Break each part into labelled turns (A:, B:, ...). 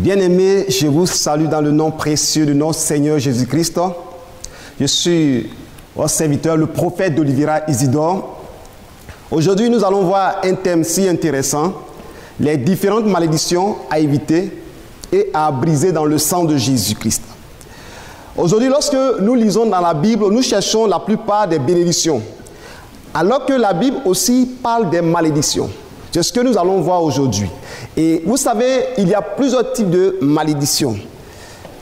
A: Bien-aimés, je vous salue dans le nom précieux de notre Seigneur Jésus-Christ. Je suis votre serviteur, le prophète d'Oliveira Isidore. Aujourd'hui, nous allons voir un thème si intéressant, les différentes malédictions à éviter et à briser dans le sang de Jésus-Christ. Aujourd'hui, lorsque nous lisons dans la Bible, nous cherchons la plupart des bénédictions, alors que la Bible aussi parle des malédictions. C'est ce que nous allons voir aujourd'hui. Et vous savez, il y a plusieurs types de malédictions.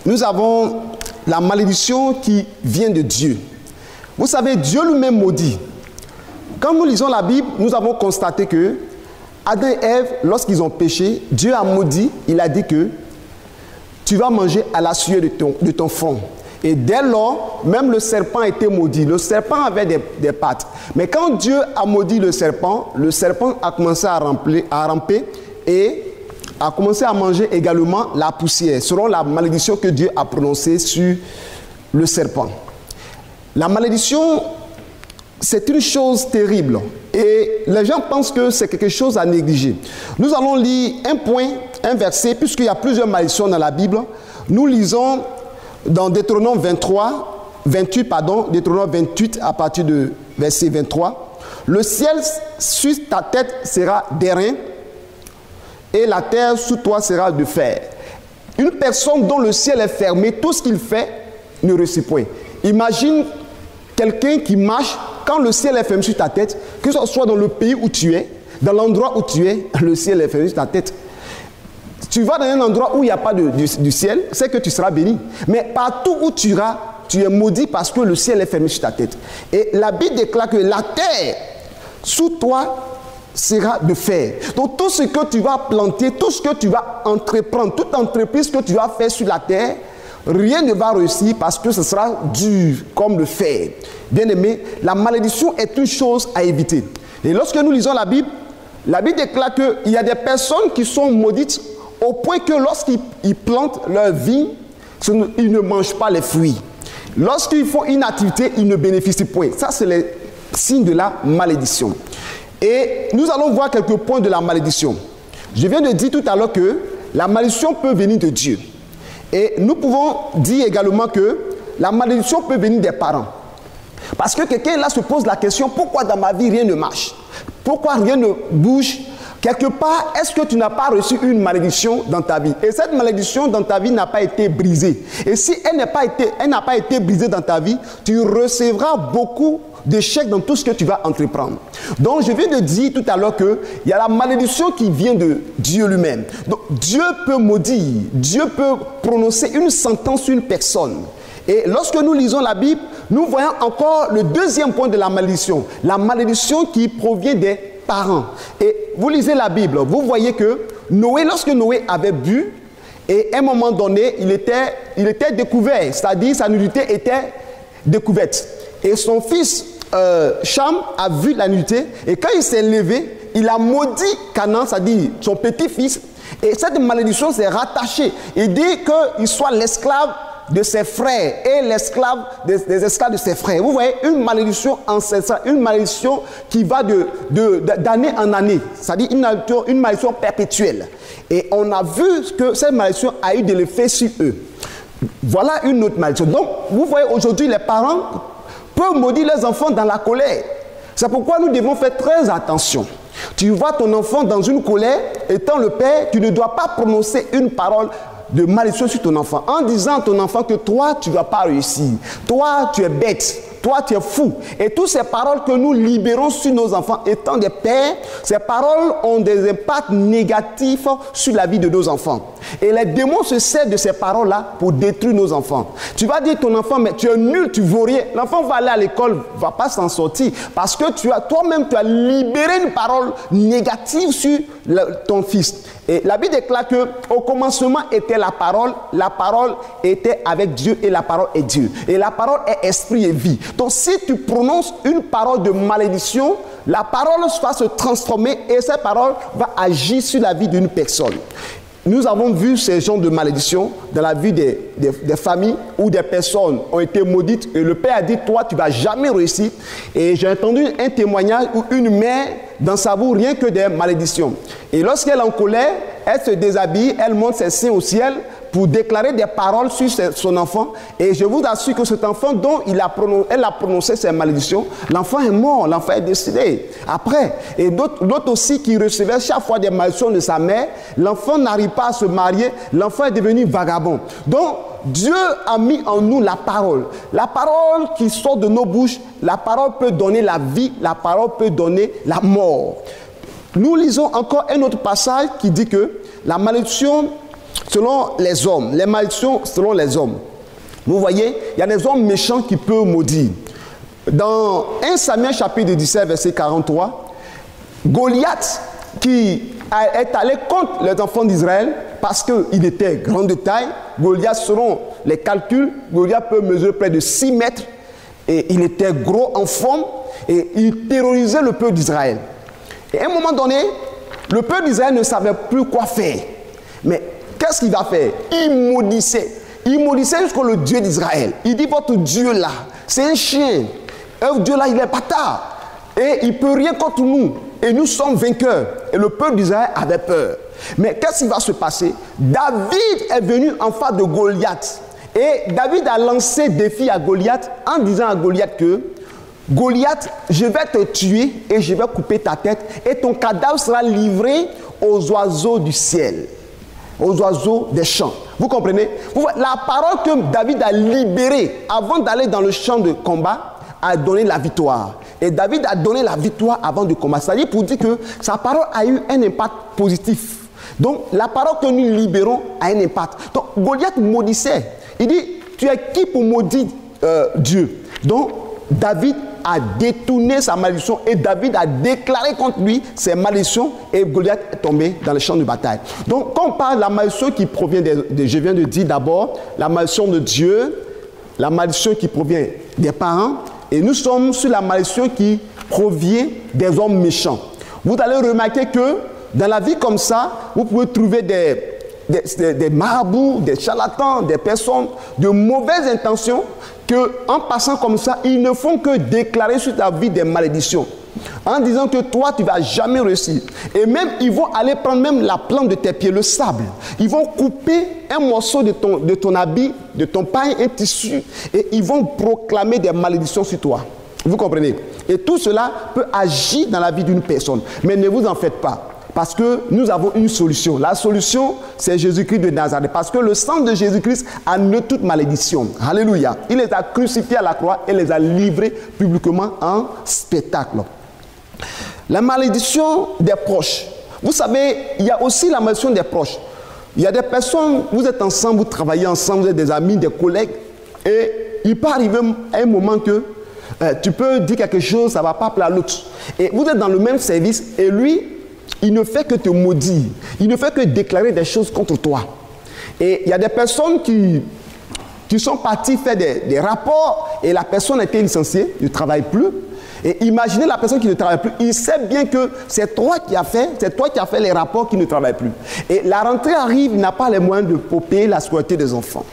A: Nous avons la malédiction qui vient de Dieu. Vous savez, Dieu lui-même maudit. Quand nous lisons la Bible, nous avons constaté que Adam et Ève, lorsqu'ils ont péché, Dieu a maudit. Il a dit que tu vas manger à la sueur de ton front. Et dès lors, même le serpent a été maudit. Le serpent avait des pattes. Mais quand Dieu a maudit le serpent a commencé à ramper et a commencé à manger également la poussière, selon la malédiction que Dieu a prononcée sur le serpent. La malédiction, c'est une chose terrible. Et les gens pensent que c'est quelque chose à négliger. Nous allons lire un verset, puisqu'il y a plusieurs malédictions dans la Bible. Nous lisons dans Deutéronome 28, Deutéronome 28 à partir de verset 23. Le ciel sur ta tête sera d'airain et la terre sous toi sera de fer. Une personne dont le ciel est fermé, tout ce qu'il fait ne réussit point. Imagine quelqu'un qui marche, quand le ciel est fermé sur ta tête, que ce soit dans le pays où tu es, dans l'endroit où tu es, le ciel est fermé sur ta tête. Tu vas dans un endroit où il n'y a pas du ciel, c'est que tu seras béni. Mais partout où tu iras, tu es maudit parce que le ciel est fermé sur ta tête. Et la Bible déclare que la terre sous toi sera de fer. Donc tout ce que tu vas planter, tout ce que tu vas entreprendre, toute entreprise que tu vas faire sur la terre, rien ne va réussir parce que ce sera dur comme le fer. Bien-aimé, la malédiction est une chose à éviter. Et lorsque nous lisons la Bible déclare qu'il y a des personnes qui sont maudites au point que lorsqu'ils plantent leur vie, ils ne mangent pas les fruits. Lorsqu'ils font une activité, ils ne bénéficient point. Ça, c'est les signes de la malédiction. Et nous allons voir quelques points de la malédiction. Je viens de dire tout à l'heure que la malédiction peut venir de Dieu. Et nous pouvons dire également que la malédiction peut venir des parents. Parce que quelqu'un là se pose la question, pourquoi dans ma vie rien ne marche? Pourquoi rien ne bouge? Quelque part, est-ce que tu n'as pas reçu une malédiction dans ta vie? Et cette malédiction dans ta vie n'a pas été brisée. Et si elle n'a pas été brisée dans ta vie, tu recevras beaucoup d'échecs dans tout ce que tu vas entreprendre. Donc, je viens de dire tout à l'heure qu'il y a la malédiction qui vient de Dieu lui-même. Donc, Dieu peut maudire, Dieu peut prononcer une sentence sur une personne. Et lorsque nous lisons la Bible, nous voyons encore le deuxième point de la malédiction qui provient des parents. Et vous lisez la Bible, vous voyez que Noé, lorsque Noé avait bu, et à un moment donné, il était découvert, c'est-à-dire sa nudité était découverte. Et son fils Cham a vu la nudité, et quand il s'est levé, il a maudit Canaan, c'est-à-dire son petit-fils, et cette malédiction s'est rattachée. Il dit qu'il soit l'esclave de ses frères et l'esclave des esclaves de ses frères. Vous voyez, une malédiction ancestrale, une malédiction qui va d'année en année, c'est-à-dire une malédiction perpétuelle. Et on a vu que cette malédiction a eu de l'effet sur eux. Voilà une autre malédiction. Donc, vous voyez, aujourd'hui, les parents peuvent maudire leurs enfants dans la colère. C'est pourquoi nous devons faire très attention. Tu vois ton enfant dans une colère, étant le père, tu ne dois pas prononcer une parole de malédiction sur ton enfant, en disant à ton enfant que toi, tu ne vas pas réussir. Toi, tu es bête. Toi, tu es fou. Et toutes ces paroles que nous libérons sur nos enfants, étant des pères, ces paroles ont des impacts négatifs sur la vie de nos enfants. Et les démons se servent de ces paroles-là pour détruire nos enfants. Tu vas dire à ton enfant, mais tu es nul, tu ne vaux rien. L'enfant va aller à l'école, ne va pas s'en sortir. Parce que toi-même, tu as libéré une parole négative sur ton fils. Et la Bible déclare qu'au commencement était la parole était avec Dieu et la parole est Dieu. Et la parole est esprit et vie. Donc si tu prononces une parole de malédiction, la parole va se transformer et cette parole va agir sur la vie d'une personne. Nous avons vu ces genres de malédictions dans la vie des familles où des personnes ont été maudites et le père a dit, toi, tu ne vas jamais réussir. Et j'ai entendu un témoignage où une mère, dans sa bouche, rien que des malédictions. Et lorsqu'elle est en colère, elle se déshabille, elle monte ses seins au ciel pour déclarer des paroles sur son enfant. Et je vous assure que cet enfant dont elle a prononcé ces malédictions, l'enfant est mort, l'enfant est décédé. Après, et d'autres aussi qui recevaient chaque fois des malédictions de sa mère, l'enfant n'arrive pas à se marier, l'enfant est devenu vagabond. Donc, Dieu a mis en nous la parole. La parole qui sort de nos bouches, la parole peut donner la vie, la parole peut donner la mort. Nous lisons encore un autre passage qui dit que la malédiction selon les hommes, les malédictions selon les hommes. Vous voyez, il y a des hommes méchants qui peuvent maudire. Dans 1 Samuel chapitre 17, verset 43, Goliath qui est allé contre les enfants d'Israël parce qu'il était grand de taille. Goliath, selon les calculs, Goliath peut mesurer près de 6 mètres et il était gros en forme et il terrorisait le peuple d'Israël. Et à un moment donné, le peuple d'Israël ne savait plus quoi faire. Mais qu'est-ce qu'il va faire? Il maudissait. Il maudissait jusqu'au le Dieu d'Israël. Il dit, votre Dieu là, c'est un chien. Un Dieu là, il est bâtard. Et il ne peut rien contre nous. Et nous sommes vainqueurs. Et le peuple d'Israël avait peur. Mais qu'est-ce qui va se passer? David est venu en face de Goliath. Et David a lancé défi à Goliath en disant à Goliath que Goliath, je vais te tuer et je vais couper ta tête et ton cadavre sera livré aux oiseaux du ciel, aux oiseaux des champs. Vous comprenez? La parole que David a libérée avant d'aller dans le champ de combat a donné la victoire. Et David a donné la victoire avant de combattre. C'est-à-dire pour dire que sa parole a eu un impact positif. Donc la parole que nous libérons a un impact. Donc Goliath maudissait. Il dit, tu es qui pour maudire Dieu? Donc David a détourné sa malédiction et David a déclaré contre lui ses malédictions et Goliath est tombé dans le champ de bataille. Donc quand on parle de la malédiction qui provient je viens de dire d'abord la malédiction de Dieu, la malédiction qui provient des parents, et nous sommes sur la malédiction qui provient des hommes méchants. Vous allez remarquer que dans la vie comme ça, vous pouvez trouver des marabouts, des charlatans, des personnes de mauvaises intentions qu'en passant comme ça, ils ne font que déclarer sur ta vie des malédictions. En disant que toi, tu ne vas jamais réussir. Et même, ils vont aller prendre même la plante de tes pieds, le sable. Ils vont couper un morceau de ton habit, de ton pain, un tissu, et ils vont proclamer des malédictions sur toi. Vous comprenez? Et tout cela peut agir dans la vie d'une personne. Mais ne vous en faites pas. Parce que nous avons une solution. La solution, c'est Jésus-Christ de Nazareth. Parce que le sang de Jésus-Christ annule toute malédiction. Alléluia. Il les a crucifiés à la croix et les a livrés publiquement en spectacle. La malédiction des proches. Vous savez, il y a aussi la malédiction des proches. Il y a des personnes, vous êtes ensemble, vous travaillez ensemble, vous êtes des amis, des collègues. Et il peut arriver à un moment que tu peux dire quelque chose, ça ne va pas plaire à l'autre. Et vous êtes dans le même service et lui, il ne fait que te maudire. Il ne fait que déclarer des choses contre toi. Et il y a des personnes qui sont parties faire des rapports et la personne a été licenciée, ne travaille plus. Et imaginez la personne qui ne travaille plus. Il sait bien que c'est toi qui as fait les rapports qui ne travaillent plus. Et la rentrée arrive, il n'a pas les moyens de payer la scolarité des enfants.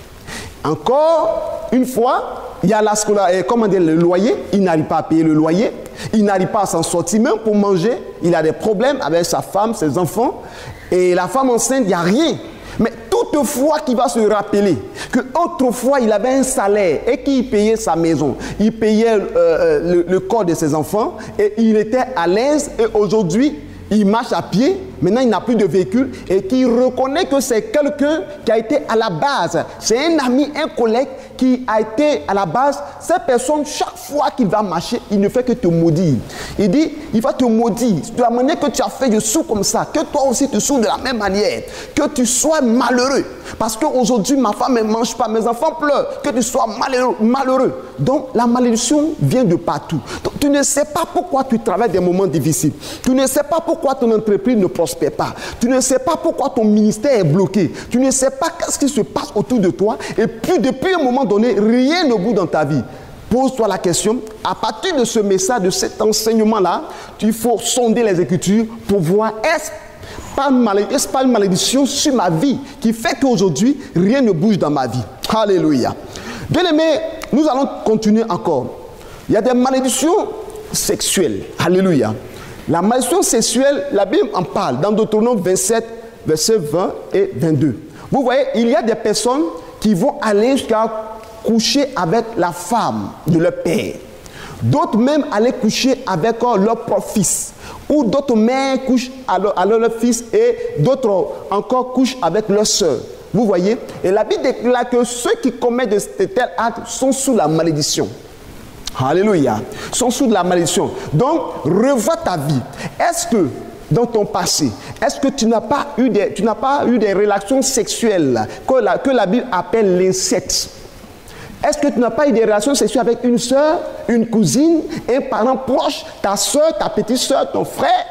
A: Encore une fois, il y a le loyer, il n'arrive pas à payer le loyer, il n'arrive pas à s'en sortir même pour manger, il a des problèmes avec sa femme, ses enfants, et la femme enceinte, il n'y a rien. Mais toutefois qu'il va se rappeler qu'autrefois il avait un salaire et qu'il payait sa maison, il payait le corps de ses enfants et il était à l'aise et aujourd'hui il marche à pied, maintenant il n'a plus de véhicule et qui reconnaît que c'est quelqu'un qui a été à la base. C'est un ami, un collègue qui a été à la base. Cette personne, chaque fois qu'il va marcher, il ne fait que te maudire. Il dit, il va te maudire. De la manière que tu as fait, je souffre comme ça. Que toi aussi tu souffres de la même manière. Que tu sois malheureux. Parce qu'aujourd'hui, ma femme ne mange pas, mes enfants pleurent. Que tu sois malheureux. Donc la malédiction vient de partout. Donc, tu ne sais pas pourquoi tu travailles des moments difficiles. Tu ne sais pas pourquoi ton entreprise ne prospère pas. Tu ne sais pas pourquoi ton ministère est bloqué. Tu ne sais pas qu'est-ce qui se passe autour de toi. Et puis depuis un moment donné, rien ne bouge dans ta vie. Pose-toi la question, à partir de ce message, de cet enseignement-là, il faut sonder les Écritures pour voir est-ce pas une malédiction sur ma vie qui fait qu'aujourd'hui, rien ne bouge dans ma vie. Alléluia. Bien aimé, nous allons continuer encore. Il y a des malédictions sexuelles. Alléluia. La malédiction sexuelle, la Bible en parle dans Deutéronome 27, versets 20 et 22. Vous voyez, il y a des personnes qui vont aller jusqu'à coucher avec la femme de leur père. D'autres même aller coucher avec leur propre fils. Ou d'autres mères couchent avec leur fils et d'autres encore couchent avec leur soeur. Vous voyez? Et la Bible déclare que ceux qui commettent de tels actes sont sous la malédiction. Alléluia. Sont sous la malédiction. Donc, revois ta vie. Est-ce que dans ton passé, est-ce que tu n'as pas eu des relations sexuelles que la Bible appelle l'inceste? Est-ce que tu n'as pas eu des relations sexuelles avec une soeur, une cousine, un parent proche, ta soeur, ta petite soeur, ton frère?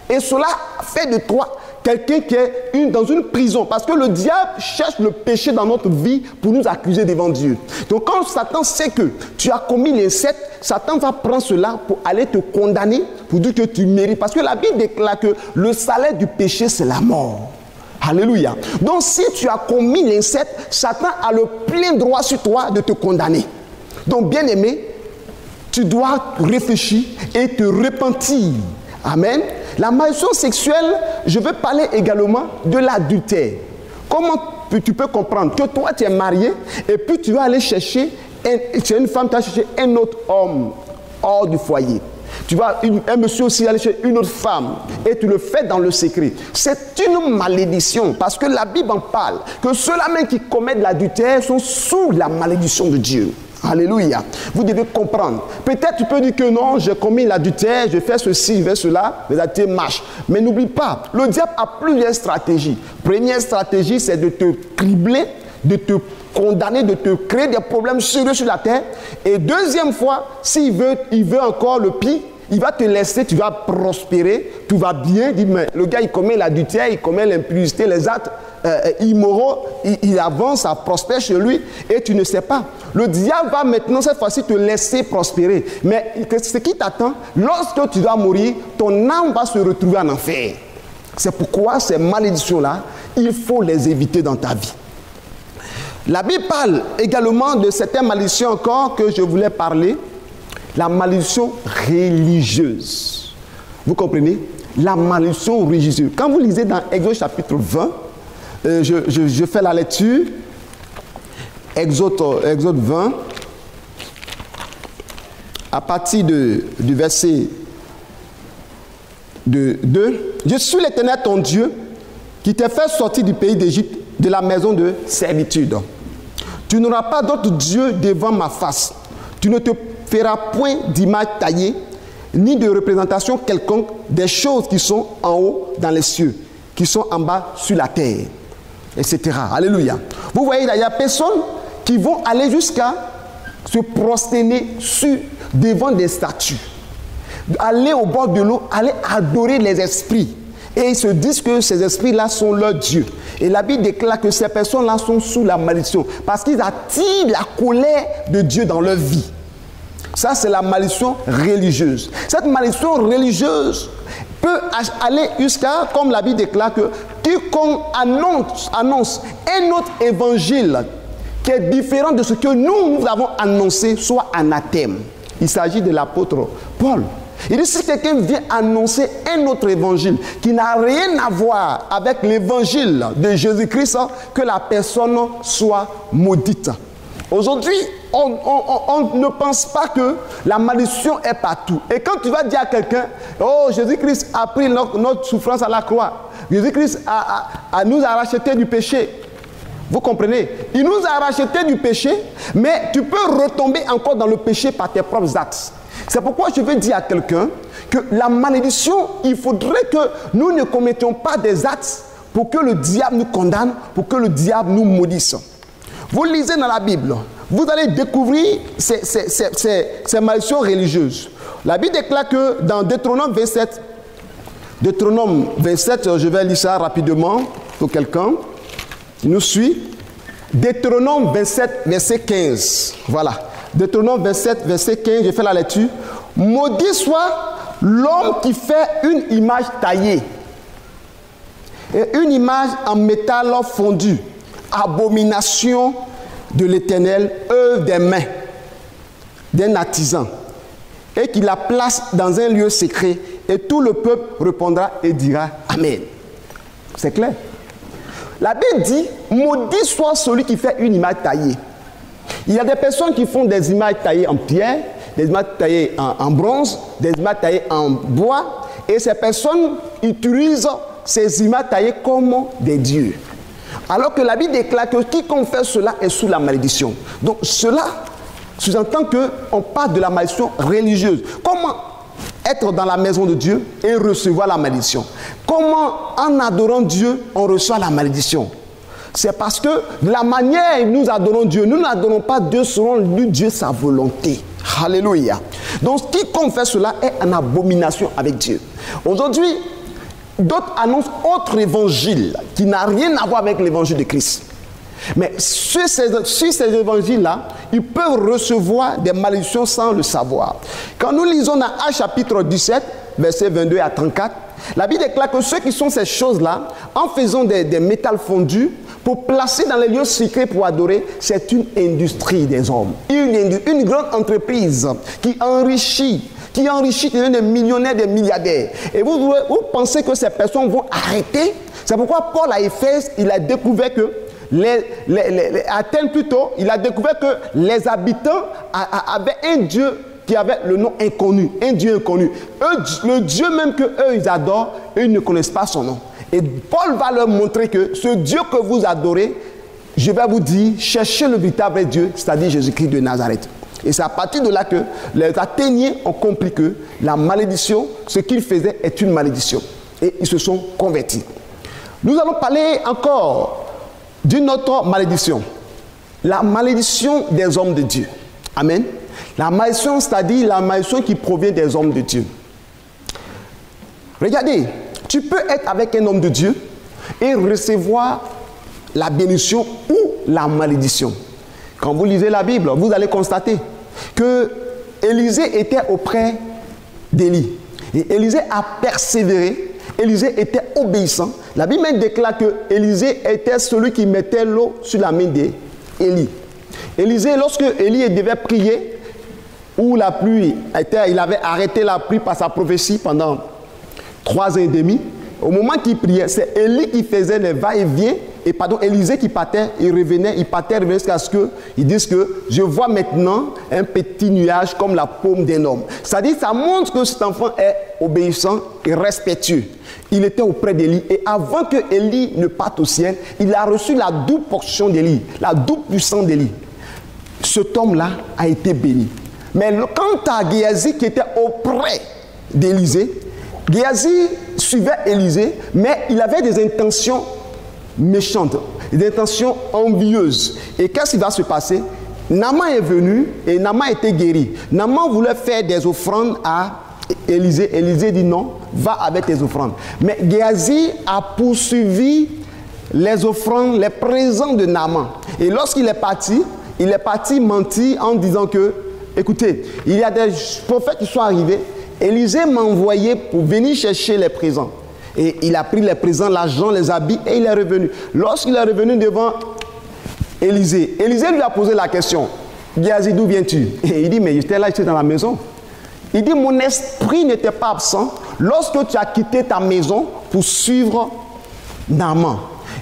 A: Et cela fait de toi quelqu'un qui est dans une prison. Parce que le diable cherche le péché dans notre vie pour nous accuser devant Dieu. Donc quand Satan sait que tu as commis l'inceste, Satan va prendre cela pour aller te condamner, pour dire que tu mérites. Parce que la Bible déclare que le salaire du péché, c'est la mort. Alléluia. Donc si tu as commis l'inceste, Satan a le plein droit sur toi de te condamner. Donc bien aimé, tu dois réfléchir et te repentir. Amen. La malédiction sexuelle, je veux parler également de l'adultère. Comment tu peux comprendre que toi tu es marié et puis tu vas aller chercher, tu es une femme, tu vas chercher un autre homme hors du foyer. Tu vas, un monsieur aussi aller chez une autre femme et tu le fais dans le secret. C'est une malédiction parce que la Bible en parle. Que ceux-là même qui commettent l'adultère sont sous la malédiction de Dieu. Alléluia. Vous devez comprendre. Peut-être tu peux dire que non, j'ai commis l'adultère, je fais ceci, je fais cela, mais l'adultère marche. Mais n'oublie pas, le diable a plusieurs stratégies. Première stratégie, c'est de te cribler, de te condamner, de te créer des problèmes sérieux sur la terre. Et deuxième fois, s'il veut encore le pire, il va te laisser, tu vas prospérer, tout va bien. Dis, mais le gars, il commet l'adultère, il commet l'impudicité, les actes immoraux, il avance, ça prospère chez lui et tu ne sais pas. Le diable va maintenant, cette fois-ci, te laisser prospérer. Mais ce qui t'attend, lorsque tu dois mourir, ton âme va se retrouver en enfer. C'est pourquoi ces malédictions-là, il faut les éviter dans ta vie. La Bible parle également de certaines malédictions encore que je voulais parler. La malédiction religieuse. Vous comprenez? La malédiction religieuse. Quand vous lisez dans Exode chapitre 20, je fais la lecture. Exode 20, à partir du verset 2. Je suis l'Éternel ton Dieu qui t'a fait sortir du pays d'Égypte, de la maison de servitude. Tu n'auras pas d'autre Dieu devant ma face. Tu ne te feras point d'image taillée, ni de représentation quelconque des choses qui sont en haut dans les cieux, qui sont en bas sur la terre, etc. Alléluia. Vous voyez, il y a personnes qui vont aller jusqu'à se prosterner devant des statues, aller au bord de l'eau, aller adorer les esprits. Et ils se disent que ces esprits-là sont leurs dieux. Et la Bible déclare que ces personnes-là sont sous la malédiction parce qu'ils attirent la colère de Dieu dans leur vie. Ça, c'est la malédiction religieuse. Cette malédiction religieuse peut aller jusqu'à, comme la Bible déclare, que quiconque annonce un autre évangile qui est différent de ce que nous avons annoncé, soit anathème. Il s'agit de l'apôtre Paul. Il dit, si quelqu'un vient annoncer un autre évangile qui n'a rien à voir avec l'évangile de Jésus-Christ, que la personne soit maudite. Aujourd'hui, on ne pense pas que la malédiction est partout. Et quand tu vas dire à quelqu'un, oh, Jésus-Christ a pris notre souffrance à la croix. Jésus-Christ nous a racheté du péché. Vous comprenez? Il nous a racheté du péché, mais tu peux retomber encore dans le péché par tes propres actes. C'est pourquoi je veux dire à quelqu'un que la malédiction, il faudrait que nous ne commettions pas des actes pour que le diable nous condamne, pour que le diable nous maudisse. Vous lisez dans la Bible, vous allez découvrir ces malédictions religieuses. La Bible déclare que dans Deutéronome 27, je vais lire ça rapidement pour quelqu'un qui nous suit. Deutéronome 27, verset 15. Voilà. Deutéronome 27, verset 15, je fais la lecture. Maudit soit l'homme qui fait une image taillée et une image en métal fondu, abomination de l'Éternel, œuvre des mains d'un artisan, et qui la place dans un lieu secret, et tout le peuple répondra et dira Amen. C'est clair. La Bible dit, maudit soit celui qui fait une image taillée. Il y a des personnes qui font des images taillées en pierre, des images taillées en bronze, des images taillées en bois. Et ces personnes utilisent ces images taillées comme des dieux. Alors que la Bible déclare que quiconque fait cela est sous la malédiction. Donc cela sous-entend qu'on parle de la malédiction religieuse. Comment être dans la maison de Dieu et recevoir la malédiction? Comment en adorant Dieu on reçoit la malédiction? C'est parce que de la manière dont nous adorons Dieu, nous n'adorons pas Dieu selon Dieu sa volonté. Alléluia. Donc quiconque fait cela est en abomination avec Dieu. Aujourd'hui, d'autres annoncent autre évangile qui n'a rien à voir avec l'évangile de Christ. Mais sur ces évangiles-là, ils peuvent recevoir des malédictions sans le savoir. Quand nous lisons dans Actes chapitre 17, versets 22 à 34, la Bible déclare que ceux qui sont ces choses-là, en faisant des métals fondus, pour placer dans les lieux secrets pour adorer, c'est une industrie des hommes. Une grande entreprise qui enrichit des millionnaires, des milliardaires. Et vous pensez que ces personnes vont arrêter? C'est pourquoi Paul à Éphèse, il a découvert que Athènes plutôt, il a découvert que les habitants avaient un Dieu qui avait le nom inconnu, un Dieu inconnu. Le Dieu même qu'eux ils adorent, eux ils ne connaissent pas son nom. Et Paul va leur montrer que ce Dieu que vous adorez, je vais vous dire, cherchez le véritable Dieu, c'est-à-dire Jésus-Christ de Nazareth. Et c'est à partir de là que les Athéniens ont compris que la malédiction, ce qu'ils faisaient est une malédiction. Et ils se sont convertis. Nous allons parler encore d'une autre malédiction. La malédiction des hommes de Dieu. Amen. La malédiction, c'est-à-dire la malédiction qui provient des hommes de Dieu. Regardez, tu peux être avec un homme de Dieu et recevoir la bénédiction ou la malédiction. Quand vous lisez la Bible, vous allez constater que Élisée était auprès d'Élie. Et Élisée a persévéré. Élisée était obéissant. La Bible même déclare que Élisée était celui qui mettait l'eau sur la main d'Élie. Élisée, lorsque Élie devait prier, où la pluie était, il avait arrêté la pluie par sa prophétie pendant 3 ans et demi. Au moment qu'il priait, c'est Élie qui faisait les va-et-vient. Et pardon, Élisée qui partait, il revenait jusqu'à ce qu'ils disent que je vois maintenant un petit nuage comme la paume d'un homme. C'est-à-dire, ça montre que cet enfant est obéissant et respectueux. Il était auprès d'Élie et avant que Élie ne parte au ciel, il a reçu la double portion d'Élie, la double puissance d'Élie. Cet homme-là a été béni. Mais quant à Géasi qui était auprès d'Élisée, Géasi suivait Élisée, mais il avait des intentions méchantes, des intentions envieuses. Et qu'est-ce qui va se passer? Naaman est venu et Naaman était guéri. Naaman voulait faire des offrandes à Élisée. Élisée dit non, va avec tes offrandes. Mais Géasi a poursuivi les offrandes, les présents de Naaman. Et lorsqu'il est parti mentir en disant que, écoutez, il y a des prophètes qui sont arrivés. Élisée m'a envoyé pour venir chercher les présents. Et il a pris les présents, l'argent, les habits et il est revenu. Lorsqu'il est revenu devant Élisée, Élisée lui a posé la question. Géasi, d'où viens-tu? Et il dit, mais j'étais là, j'étais dans la maison. Il dit, mon esprit n'était pas absent lorsque tu as quitté ta maison pour suivre Naaman.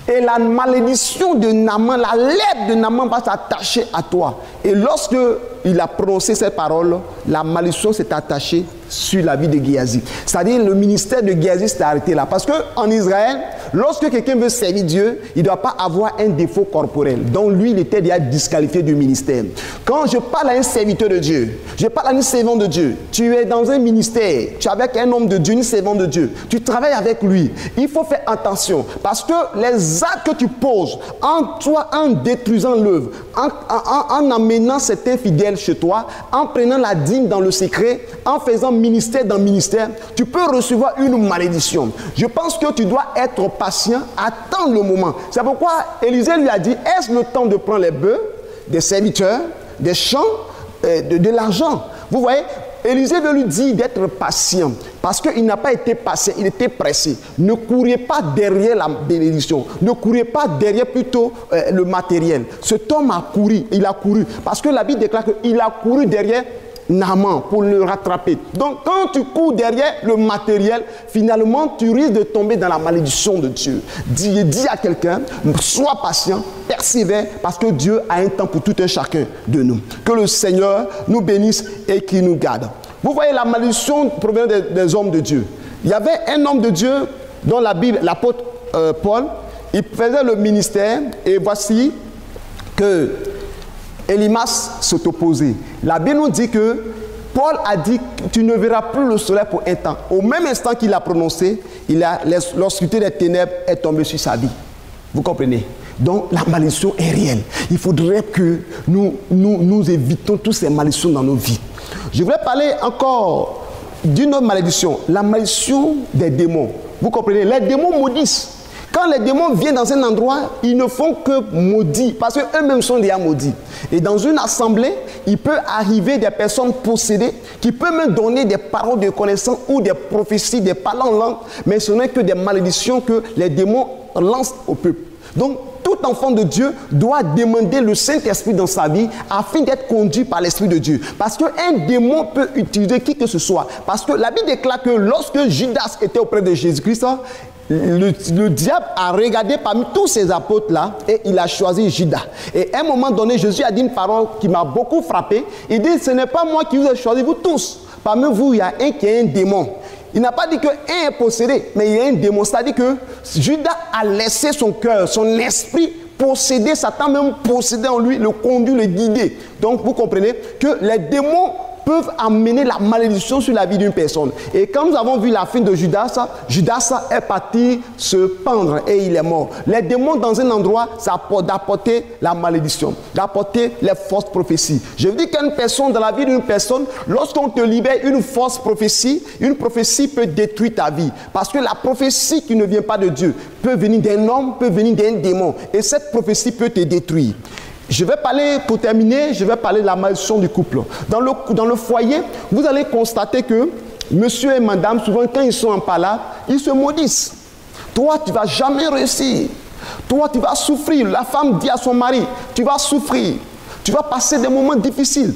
A: Et la malédiction de Naaman, la lèpre de Naaman va s'attacher à toi. Et lorsque il a prononcé cette parole, la malédiction s'est attachée sur la vie de Géasi. C'est-à-dire le ministère de Géasi s'est arrêté là. Parce qu'en Israël, lorsque quelqu'un veut servir Dieu, il ne doit pas avoir un défaut corporel. Donc lui, il était déjà disqualifié du ministère. Quand je parle à un serviteur de Dieu, je parle à un servant de Dieu, tu es dans un ministère, tu es avec un homme de Dieu, un servant de Dieu, tu travailles avec lui, il faut faire attention. Parce que les actes que tu poses en toi, en détruisant l'œuvre, en amenant cet infidèle chez toi, en prenant la dîme dans le secret, en faisant ministère dans ministère, tu peux recevoir une malédiction. Je pense que tu dois être patient, attendre le moment. C'est pourquoi Élisée lui a dit, est-ce le temps de prendre les bœufs, des serviteurs, des champs, de l'argent? Vous voyez, Élisée veut lui dire d'être patient parce qu'il n'a pas été patient, il était pressé. Ne courez pas derrière la bénédiction, ne courez pas derrière plutôt le matériel. Cet homme a couru, il a couru parce que la Bible déclare qu'il a couru derrière Naaman pour le rattraper. Donc, quand tu cours derrière le matériel, finalement, tu risques de tomber dans la malédiction de Dieu. Dis à quelqu'un, sois patient, persévère, parce que Dieu a un temps pour tout un chacun de nous. Que le Seigneur nous bénisse et qu'il nous garde. Vous voyez la malédiction provenant des hommes de Dieu. Il y avait un homme de Dieu dans la Bible, l'apôtre Paul, il faisait le ministère et voici que Élimas s'est opposé. La Bible nous dit que Paul a dit tu ne verras plus le soleil pour un temps. Au même instant qu'il a prononcé, l'obscurité des ténèbres est tombée sur sa vie. Vous comprenez? Donc la malédiction est réelle. Il faudrait que nous évitons toutes ces malédictions dans nos vies. Je voudrais parler encore d'une autre malédiction, la malédiction des démons. Vous comprenez? Les démons maudissent. Quand les démons viennent dans un endroit, ils ne font que maudire, parce qu'eux-mêmes sont déjà maudits. Et dans une assemblée, il peut arriver des personnes possédées qui peuvent même donner des paroles de connaissance ou des prophéties, des paroles en langue, mais ce n'est que des malédictions que les démons lancent au peuple. Donc, tout enfant de Dieu doit demander le Saint-Esprit dans sa vie afin d'être conduit par l'Esprit de Dieu. Parce qu'un démon peut utiliser qui que ce soit. Parce que la Bible déclare que lorsque Judas était auprès de Jésus-Christ, le diable a regardé parmi tous ces apôtres-là et il a choisi Judas. Et à un moment donné, Jésus a dit une parole qui m'a beaucoup frappé. Il dit, ce n'est pas moi qui vous ai choisi, vous tous. Parmi vous, il y a un qui est un démon. Il n'a pas dit qu'un est possédé, mais il y a un démon. C'est-à-dire que Judas a laissé son cœur, son esprit posséder, Satan même posséder en lui, le conduire, le guider. Donc vous comprenez que les démons peuvent amener la malédiction sur la vie d'une personne. Et quand nous avons vu la fin de Judas, Judas est parti se pendre et il est mort. Les démons dans un endroit, ça d'apporter la malédiction, d'apporter les fausses prophéties. Je veux dire qu'une personne, dans la vie d'une personne, lorsqu'on te libère une fausse prophétie, une prophétie peut détruire ta vie. Parce que la prophétie qui ne vient pas de Dieu peut venir d'un homme, peut venir d'un démon. Et cette prophétie peut te détruire. Je vais parler, pour terminer, je vais parler de la malédiction du couple. Dans le foyer, vous allez constater que monsieur et madame, souvent quand ils sont en palabre, ils se maudissent. Toi, tu ne vas jamais réussir. Toi, tu vas souffrir. La femme dit à son mari, tu vas souffrir. Tu vas passer des moments difficiles.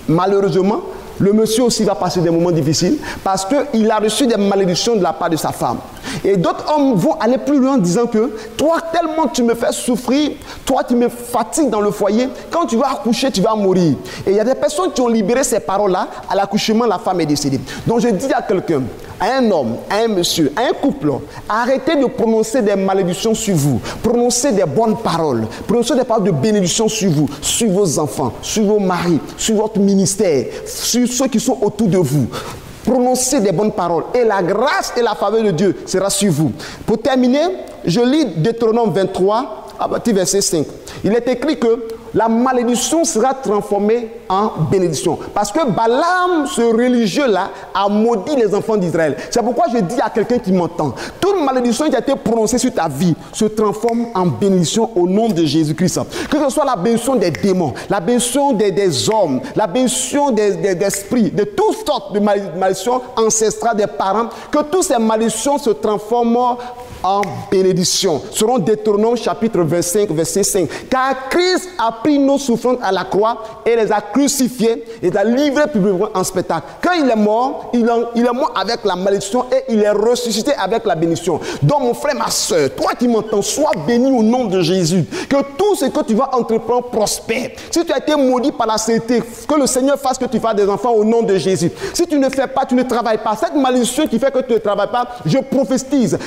A: Malheureusement, le monsieur aussi va passer des moments difficiles parce qu'il a reçu des malédictions de la part de sa femme. Et d'autres hommes vont aller plus loin en disant que toi, tellement tu me fais souffrir, toi, tu me fatigues dans le foyer, quand tu vas accoucher, tu vas mourir. Et il y a des personnes qui ont libéré ces paroles-là, à l'accouchement, la femme est décédée. Donc je dis à quelqu'un, à un homme, à un monsieur, à un couple, arrêtez de prononcer des malédictions sur vous, prononcez des bonnes paroles, prononcez des paroles de bénédiction sur vous, sur vos enfants, sur vos maris, sur votre ministère, sur ceux qui sont autour de vous. Prononcez des bonnes paroles et la grâce et la faveur de Dieu sera sur vous. Pour terminer, je lis Deutéronome 23, à partir du verset 5. Il est écrit que la malédiction sera transformée en bénédiction. Parce que Balaam, ce religieux-là, a maudit les enfants d'Israël. C'est pourquoi je dis à quelqu'un qui m'entend, toute malédiction qui a été prononcée sur ta vie se transforme en bénédiction au nom de Jésus-Christ. Que ce soit la bénédiction des démons, la bénédiction des hommes, la bénédiction des esprits, de toutes sortes de malédictions ancestrales des parents, que toutes ces malédictions se transforment en bénédiction. Selon Deutéronome chapitre 25, verset 5. Car Christ a pris nos souffrances à la croix et les a crucifiés et les a livrés publiquement en spectacle. Quand il est mort, il est mort avec la malédiction et il est ressuscité avec la bénédiction. Donc mon frère, ma soeur, toi qui m'entends, sois béni au nom de Jésus. Que tout ce que tu vas entreprendre prospère. Si tu as été maudit par la sainteté, que le Seigneur fasse que tu fasses des enfants au nom de Jésus. Si tu ne fais pas, tu ne travailles pas. Cette malédiction qui fait que tu ne travailles pas, je prophétise.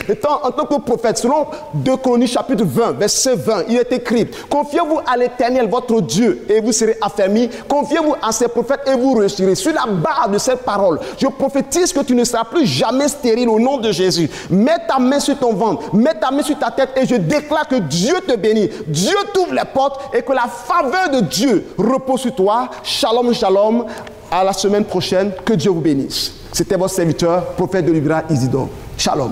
A: En tant que prophète, selon 2 Chroniques chapitre 20, verset 20, il est écrit, confiez-vous à l'Éternel, votre Dieu, et vous serez affermis. Confiez-vous à ses prophètes et vous réussirez. Sur la base de cette parole, je prophétise que tu ne seras plus jamais stérile au nom de Jésus. Mets ta main sur ton ventre, mets ta main sur ta tête et je déclare que Dieu te bénit. Dieu t'ouvre les portes et que la faveur de Dieu repose sur toi. Shalom, shalom. À la semaine prochaine. Que Dieu vous bénisse. C'était votre serviteur, prophète de l'Ibra Isidore. Shalom.